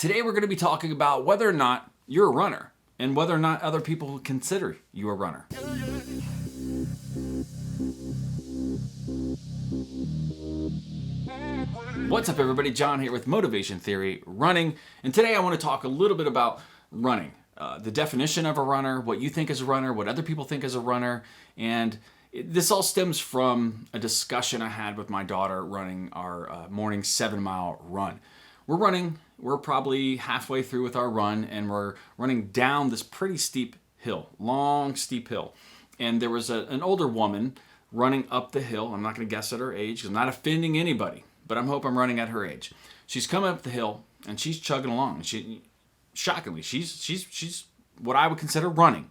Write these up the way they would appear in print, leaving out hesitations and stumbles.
Today we're going to be talking about whether or not you're a runner and whether or not other people consider you a runner. What's up, everybody? John here with Motivation Theory Running, and today I want to talk a little bit about running. The definition of a runner, what you think is a runner, what other people think is a runner, and this all stems from a discussion I had with my daughter running our morning 7-mile run. We're probably halfway through with our run, and we're running down this pretty steep hill, long, steep hill. And there was an older woman running up the hill. I'm not going to guess at her age, 'cause I'm not offending anybody, but I hope I'm running at her age. She's coming up the hill, and she's chugging along. Shockingly, she's what I would consider running.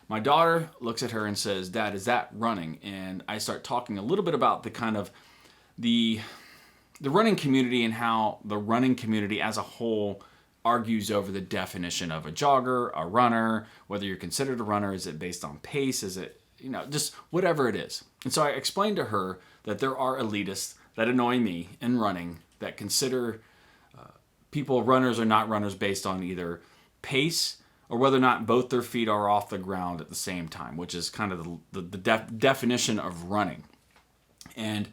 My daughter looks at her and says, "Dad, is that running?" And I start talking a little bit about the kind of the running community and how the running community as a whole argues over the definition of a jogger, a runner, whether you're considered a runner. Is it based on pace? Is it, just whatever it is. And so I explained to her that there are elitists that annoy me in running that consider people runners or not runners based on either pace or whether or not both their feet are off the ground at the same time, which is kind of the definition of running. And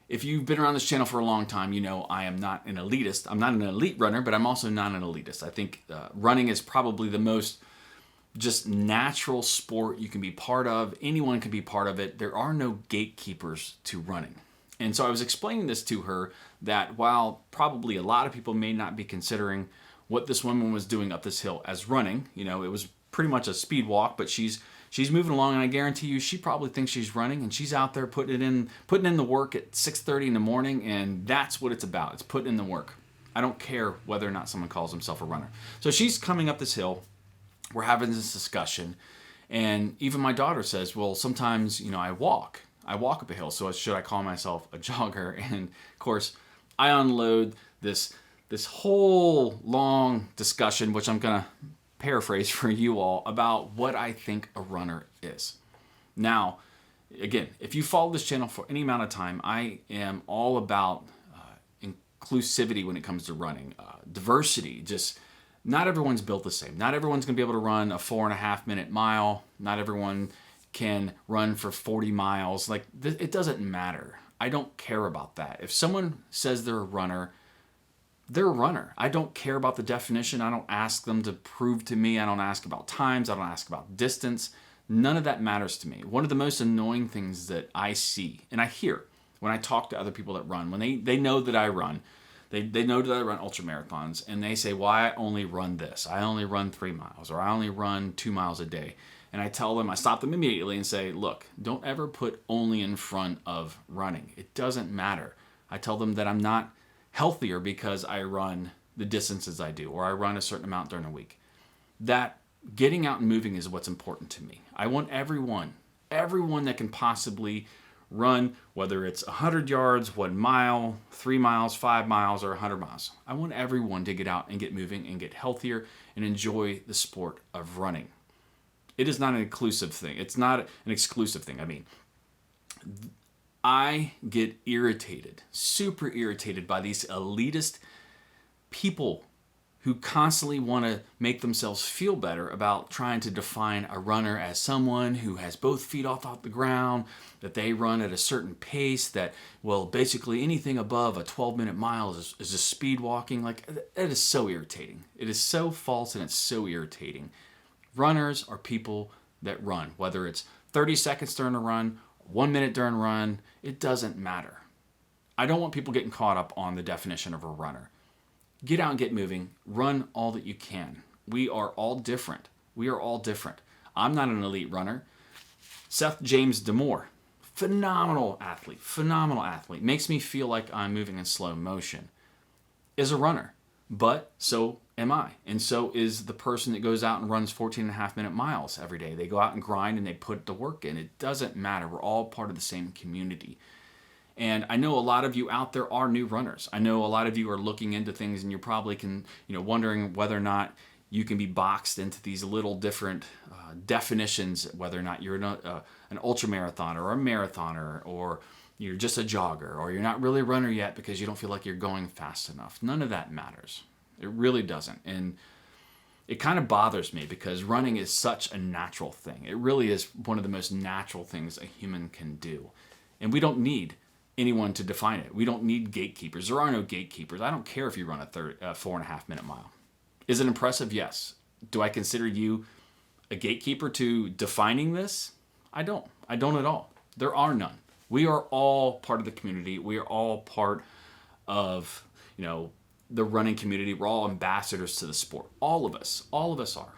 if you've been around this channel for a long time, you know I am not an elitist. I'm not an elite runner, but I'm also not an elitist. I think running is probably the most just natural sport you can be part of. Anyone can be part of it. There are no gatekeepers to running. And so I was explaining this to her that while probably a lot of people may not be considering what this woman was doing up this hill as running, it was pretty much a speed walk, but she's moving along, and I guarantee you she probably thinks she's running, and she's out there putting in the work at 6:30 in the morning, and that's what it's about. It's putting in the work. I don't care whether or not someone calls himself a runner. So she's coming up this hill. We're having this discussion, and even my daughter says, "Well, sometimes, I walk up a hill, so should I call myself a jogger?" And of course, I unload this whole long discussion, which I'm gonna paraphrase for you all, about what I think a runner is. Now, again, if you follow this channel for any amount of time, I am all about inclusivity when it comes to running, diversity. Just not everyone's built the same. Not everyone's gonna be able to run a 4.5-minute mile. Not everyone can run for 40 miles. It doesn't matter. I don't care about that. If someone says they're a runner, they're a runner. I don't care about the definition. I don't ask them to prove to me. I don't ask about times. I don't ask about distance. None of that matters to me. One of the most annoying things that I see and I hear when I talk to other people that run, when they know that I run, they know that I run ultra marathons, and they say, "Well, I only run this. I only run 3 miles, or I only run 2 miles a day." And I stop them immediately and say, "Look, don't ever put only in front of running. It doesn't matter." I tell them that I'm not healthier because I run the distances I do, or I run a certain amount during a week. That getting out and moving is what's important to me. I want everyone that can possibly run, whether it's 100 yards, 1 mile, 3 miles, 5 miles, or 100 miles. I want everyone to get out and get moving and get healthier and enjoy the sport of running. It is not an inclusive thing. It's not an exclusive thing. I get irritated, super irritated by these elitist people who constantly want to make themselves feel better about trying to define a runner as someone who has both feet off the ground, that they run at a certain pace, that, well, basically anything above a 12-minute mile is just speed walking. That is so irritating. It is so false, and it's so irritating. Runners are people that run, whether it's 30 seconds during a run, 1 minute during a run, it doesn't matter. I don't want people getting caught up on the definition of a runner. Get out and get moving. Run all that you can. We are all different. I'm not an elite runner. Seth James Damore, phenomenal athlete, makes me feel like I'm moving in slow motion, is a runner. But so am I. And so is the person that goes out and runs 14.5-minute miles every day. They go out and grind and they put the work in. It doesn't matter. We're all part of the same community. And I know a lot of you out there are new runners. I know a lot of you are looking into things, and you're probably wondering whether or not you can be boxed into these little different definitions, whether or not you're an ultra marathoner or a marathoner, or you're just a jogger, or you're not really a runner yet because you don't feel like you're going fast enough. None of that matters. It really doesn't. And it kind of bothers me because running is such a natural thing. It really is one of the most natural things a human can do. And we don't need anyone to define it. We don't need gatekeepers. There are no gatekeepers. I don't care if you run a 4.5 minute mile. Is it impressive? Yes. Do I consider you a gatekeeper to defining this? I don't. I don't at all. There are none. We are all part of the community. We are all part of, the running community. We're all ambassadors to the sport. All of us are.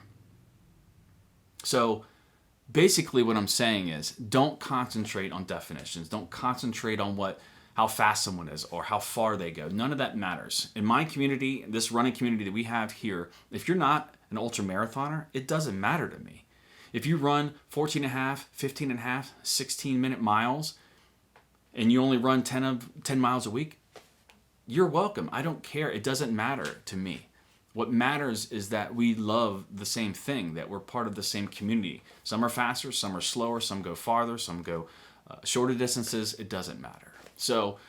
So basically what I'm saying is don't concentrate on definitions. Don't concentrate on how fast someone is or how far they go. None of that matters. In my community, this running community that we have here, if you're not an ultra marathoner, it doesn't matter to me. If you run 14 and a half, 15 and a half, 16-minute miles, and you only run 10 miles a week, you're welcome. I don't care. It doesn't matter to me. What matters is that we love the same thing, that we're part of the same community. Some are faster, some are slower, some go farther, some go shorter distances. It doesn't matter. So,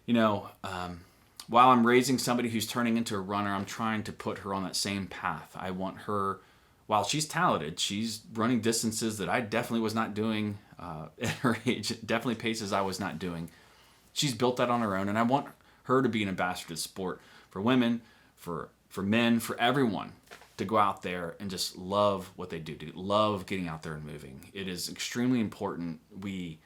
while I'm raising somebody who's turning into a runner, I'm trying to put her on that same path. I want her, while she's talented, she's running distances that I definitely was not doing at her age, definitely paces I was not doing. She's built that on her own, and I want her to be an ambassador to sport for women, for men, for everyone to go out there and just love what they do, to love getting out there and moving. It is extremely important we,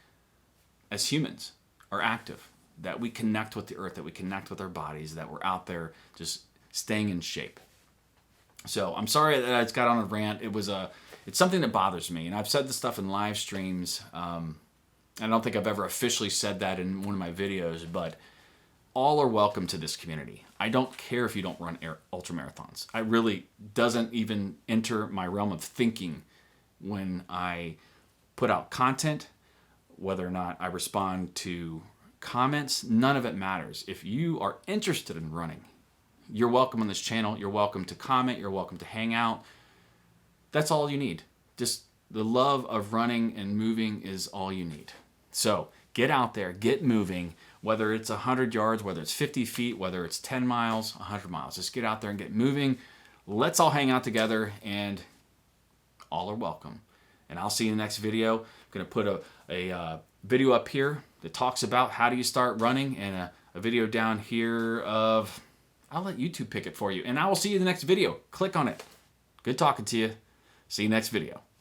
as humans, are active, that we connect with the earth, that we connect with our bodies, that we're out there just staying in shape. So I'm sorry that I just got on a rant. It's something that bothers me, and I've said this stuff in live streams. I don't think I've ever officially said that in one of my videos, but all are welcome to this community. I don't care if you don't run ultra marathons. I really doesn't even enter my realm of thinking when I put out content, whether or not I respond to comments. None of it matters. If you are interested in running, you're welcome on this channel. You're welcome to comment. You're welcome to hang out. That's all you need. Just the love of running and moving is all you need. So get out there, get moving, whether it's 100 yards, whether it's 50 feet, whether it's 10 miles, 100 miles. Just get out there and get moving. Let's all hang out together, and all are welcome. And I'll see you in the next video. I'm going to put a video up here that talks about how do you start running, and a video down here of, I'll let YouTube pick it for you. And I will see you in the next video. Click on it. Good talking to you. See you next video.